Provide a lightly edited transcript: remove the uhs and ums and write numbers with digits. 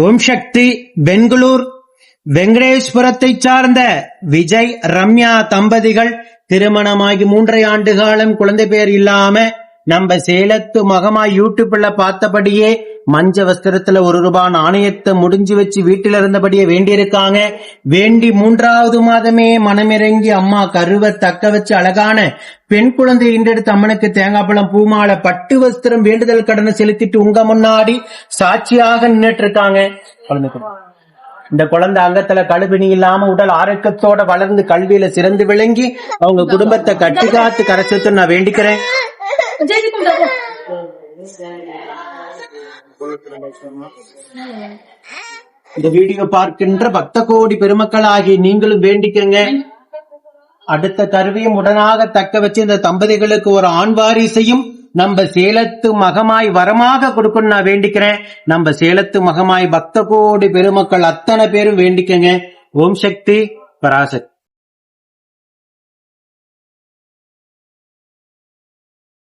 ஓம் சக்தி. பெங்களூர் வெங்கடேஸ்வரத்தை சார்ந்த விஜய் ரம்யா தம்பதிகள் திருமணமாகி 3.5 ஆண்டு காலம் குழந்தை பேர் இல்லாம நம்ம சேலத்து மகமாய் யூடியூப்ல பார்த்தபடியே மஞ்ச வஸ்திரத்துல ₹1 நாணயத்தை முடிஞ்சு வச்சு வீட்டில இருந்தபடியே வேண்டியிருக்காங்க. வேண்டி 3வது மாதமே மனமிறங்கி அம்மா கருவை தக்க வச்சு அழகான பெண் குழந்தை ஈண்டெடுத்து அம்மனுக்கு தேங்காய் பழம் பூமாலை பட்டு வஸ்திரம் வேண்டுதல் கடனை செலுத்திட்டு உங்க முன்னாடி சாட்சியாக நின்னுட்டு இருக்காங்க. இந்த குழந்தை அங்கத்துல கழுபிணி இல்லாம உடல் ஆரோக்கியத்தோட வளர்ந்து கல்வியில சிறந்து விளங்கி அவங்க குடும்பத்தை கட்டி காத்து கரைச்சத்து நான் வேண்டிக்கிறேன். இந்த வீடியோ பார்க்கின்ற பக்த கோடி பெருமக்கள் ஆகி நீங்களும் வேண்டிக்கங்க. அடுத்த கருவியும் உடனாக தக்க வச்சு இந்த தம்பதிகளுக்கு ஒரு ஆண் வாரிசையும் நம்ம சேலத்து மகமாய் வரமாக கொடுக்கணும் நான் வேண்டிக்கிறேன். நம்ம சேலத்து மகமாய் பக்த கோடி பெருமக்கள் அத்தனை பேரும் வேண்டிக்கங்க. ஓம் சக்தி பராசக்தி.